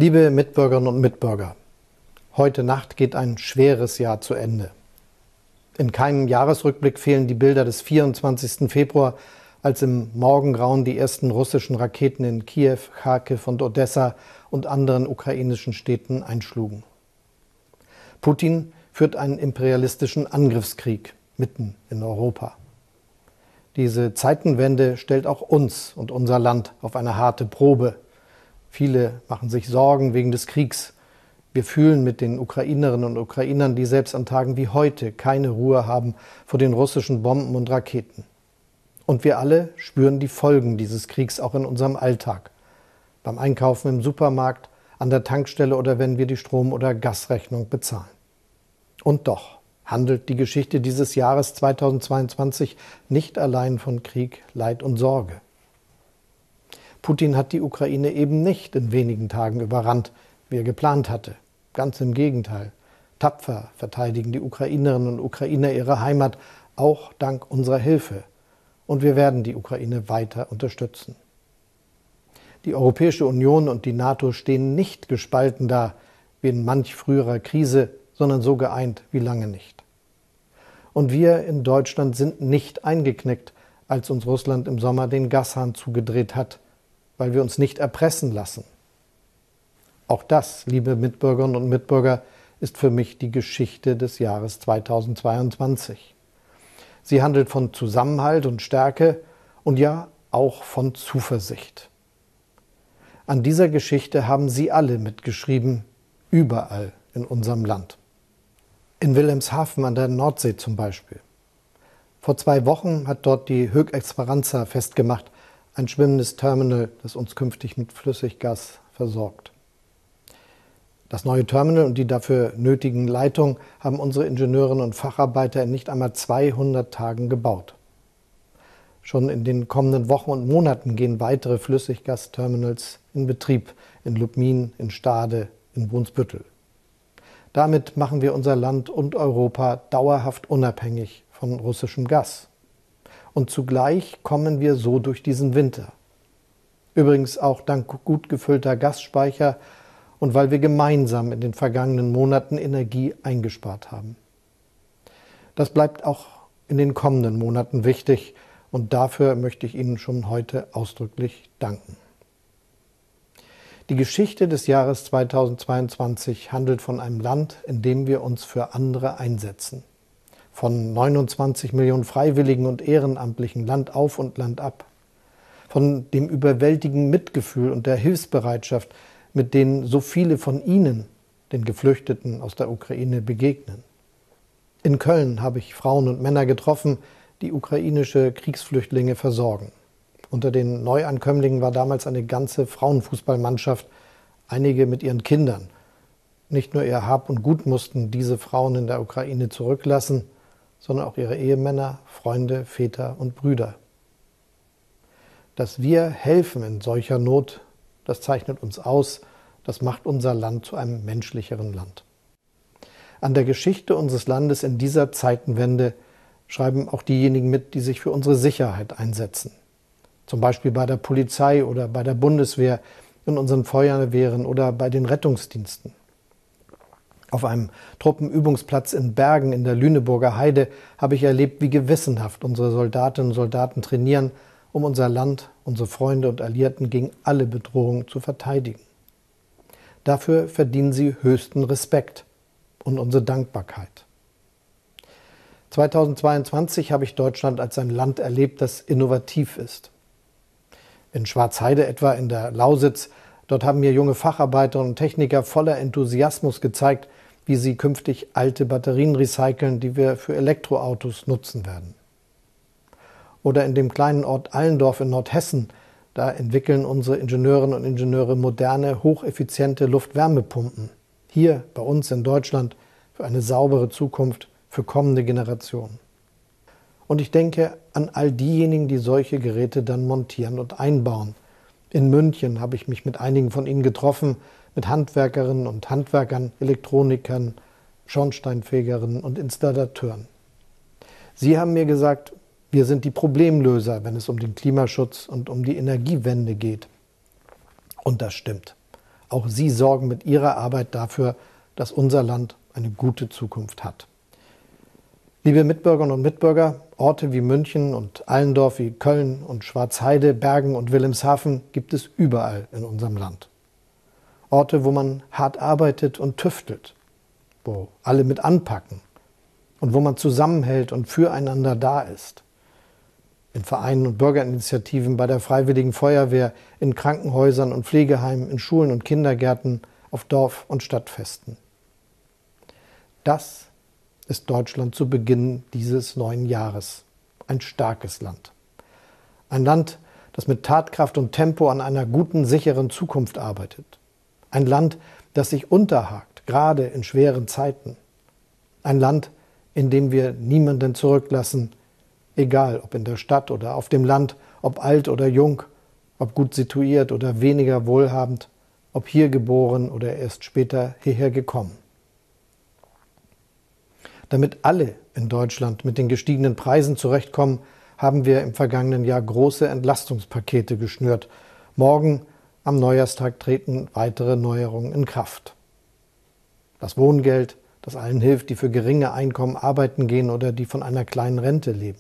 Liebe Mitbürgerinnen und Mitbürger, heute Nacht geht ein schweres Jahr zu Ende. In keinem Jahresrückblick fehlen die Bilder des 24. Februar, als im Morgengrauen die ersten russischen Raketen in Kiew, Charkiw und Odessa und anderen ukrainischen Städten einschlugen. Putin führt einen imperialistischen Angriffskrieg mitten in Europa. Diese Zeitenwende stellt auch uns und unser Land auf eine harte Probe. Viele machen sich Sorgen wegen des Kriegs. Wir fühlen mit den Ukrainerinnen und Ukrainern, die selbst an Tagen wie heute keine Ruhe haben vor den russischen Bomben und Raketen. Und wir alle spüren die Folgen dieses Kriegs auch in unserem Alltag. Beim Einkaufen im Supermarkt, an der Tankstelle oder wenn wir die Strom- oder Gasrechnung bezahlen. Und doch handelt die Geschichte dieses Jahres 2022 nicht allein von Krieg, Leid und Sorge. Putin hat die Ukraine eben nicht in wenigen Tagen überrannt, wie er geplant hatte. Ganz im Gegenteil. Tapfer verteidigen die Ukrainerinnen und Ukrainer ihre Heimat, auch dank unserer Hilfe. Und wir werden die Ukraine weiter unterstützen. Die Europäische Union und die NATO stehen nicht gespalten da, wie in manch früherer Krise, sondern so geeint wie lange nicht. Und wir in Deutschland sind nicht eingeknickt, als uns Russland im Sommer den Gashahn zugedreht hat, weil wir uns nicht erpressen lassen. Auch das, liebe Mitbürgerinnen und Mitbürger, ist für mich die Geschichte des Jahres 2022. Sie handelt von Zusammenhalt und Stärke und ja auch von Zuversicht. An dieser Geschichte haben Sie alle mitgeschrieben, überall in unserem Land. In Wilhelmshaven an der Nordsee zum Beispiel. Vor 2 Wochen hat dort die Höegh Esperanza festgemacht, ein schwimmendes Terminal, das uns künftig mit Flüssiggas versorgt. Das neue Terminal und die dafür nötigen Leitungen haben unsere Ingenieurinnen und Facharbeiter in nicht einmal 200 Tagen gebaut. Schon in den kommenden Wochen und Monaten gehen weitere Flüssiggasterminals in Betrieb in Lubmin, in Stade, in Brunsbüttel. Damit machen wir unser Land und Europa dauerhaft unabhängig von russischem Gas. Und zugleich kommen wir so durch diesen Winter. Übrigens auch dank gut gefüllter Gasspeicher und weil wir gemeinsam in den vergangenen Monaten Energie eingespart haben. Das bleibt auch in den kommenden Monaten wichtig und dafür möchte ich Ihnen schon heute ausdrücklich danken. Die Geschichte des Jahres 2022 handelt von einem Land, in dem wir uns für andere einsetzen. Von 29 Millionen Freiwilligen und Ehrenamtlichen Land auf und Land ab. Von dem überwältigenden Mitgefühl und der Hilfsbereitschaft, mit denen so viele von Ihnen, den Geflüchteten aus der Ukraine, begegnen. In Köln habe ich Frauen und Männer getroffen, die ukrainische Kriegsflüchtlinge versorgen. Unter den Neuankömmlingen war damals eine ganze Frauenfußballmannschaft, einige mit ihren Kindern. Nicht nur ihr Hab und Gut mussten diese Frauen in der Ukraine zurücklassen, sondern auch ihre Ehemänner, Freunde, Väter und Brüder. Dass wir helfen in solcher Not, das zeichnet uns aus, das macht unser Land zu einem menschlicheren Land. An der Geschichte unseres Landes in dieser Zeitenwende schreiben auch diejenigen mit, die sich für unsere Sicherheit einsetzen. Zum Beispiel bei der Polizei oder bei der Bundeswehr, in unseren Feuerwehren oder bei den Rettungsdiensten. Auf einem Truppenübungsplatz in Bergen in der Lüneburger Heide habe ich erlebt, wie gewissenhaft unsere Soldatinnen und Soldaten trainieren, um unser Land, unsere Freunde und Alliierten gegen alle Bedrohungen zu verteidigen. Dafür verdienen sie höchsten Respekt und unsere Dankbarkeit. 2022 habe ich Deutschland als ein Land erlebt, das innovativ ist. In Schwarzheide etwa in der Lausitz, dort haben mir junge Facharbeiter und Techniker voller Enthusiasmus gezeigt, wie sie künftig alte Batterien recyceln, die wir für Elektroautos nutzen werden. Oder in dem kleinen Ort Allendorf in Nordhessen, da entwickeln unsere Ingenieurinnen und Ingenieure moderne, hocheffiziente Luftwärmepumpen. Hier bei uns in Deutschland für eine saubere Zukunft für kommende Generationen. Und ich denke an all diejenigen, die solche Geräte dann montieren und einbauen. In München habe ich mich mit einigen von ihnen getroffen, mit Handwerkerinnen und Handwerkern, Elektronikern, Schornsteinfegerinnen und Installateuren. Sie haben mir gesagt, wir sind die Problemlöser, wenn es um den Klimaschutz und um die Energiewende geht. Und das stimmt. Auch Sie sorgen mit Ihrer Arbeit dafür, dass unser Land eine gute Zukunft hat. Liebe Mitbürgerinnen und Mitbürger, Orte wie München und Allendorf, wie Köln und Schwarzheide, Bergen und Wilhelmshaven gibt es überall in unserem Land. Orte, wo man hart arbeitet und tüftelt, wo alle mit anpacken und wo man zusammenhält und füreinander da ist. In Vereinen und Bürgerinitiativen, bei der Freiwilligen Feuerwehr, in Krankenhäusern und Pflegeheimen, in Schulen und Kindergärten, auf Dorf- und Stadtfesten. Das ist Deutschland zu Beginn dieses neuen Jahres. Ein starkes Land. Ein Land, das mit Tatkraft und Tempo an einer guten, sicheren Zukunft arbeitet. Ein Land, das sich unterhakt, gerade in schweren Zeiten. Ein Land, in dem wir niemanden zurücklassen, egal ob in der Stadt oder auf dem Land, ob alt oder jung, ob gut situiert oder weniger wohlhabend, ob hier geboren oder erst später hierher gekommen. Damit alle in Deutschland mit den gestiegenen Preisen zurechtkommen, haben wir im vergangenen Jahr große Entlastungspakete geschnürt. Morgen am Neujahrstag treten weitere Neuerungen in Kraft. Das Wohngeld, das allen hilft, die für geringe Einkommen arbeiten gehen oder die von einer kleinen Rente leben.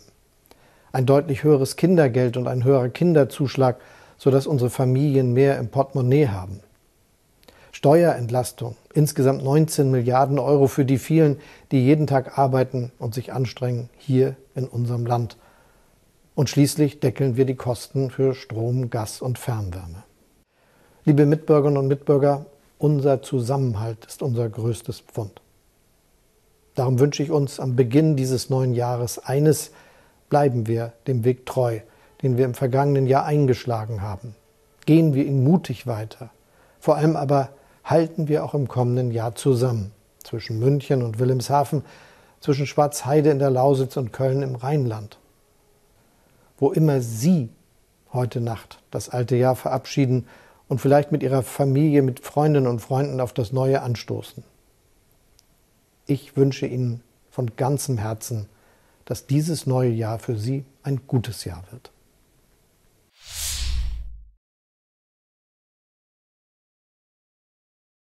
Ein deutlich höheres Kindergeld und ein höherer Kinderzuschlag, sodass unsere Familien mehr im Portemonnaie haben. Steuerentlastung, insgesamt 19 Milliarden Euro für die vielen, die jeden Tag arbeiten und sich anstrengen, hier in unserem Land. Und schließlich deckeln wir die Kosten für Strom, Gas und Fernwärme. Liebe Mitbürgerinnen und Mitbürger, unser Zusammenhalt ist unser größtes Pfund. Darum wünsche ich uns am Beginn dieses neuen Jahres eines: bleiben wir dem Weg treu, den wir im vergangenen Jahr eingeschlagen haben. Gehen wir ihn mutig weiter. Vor allem aber halten wir auch im kommenden Jahr zusammen. Zwischen München und Wilhelmshaven, zwischen Schwarzheide in der Lausitz und Köln im Rheinland. Wo immer Sie heute Nacht das alte Jahr verabschieden und vielleicht mit Ihrer Familie, mit Freundinnen und Freunden auf das Neue anstoßen. Ich wünsche Ihnen von ganzem Herzen, dass dieses neue Jahr für Sie ein gutes Jahr wird.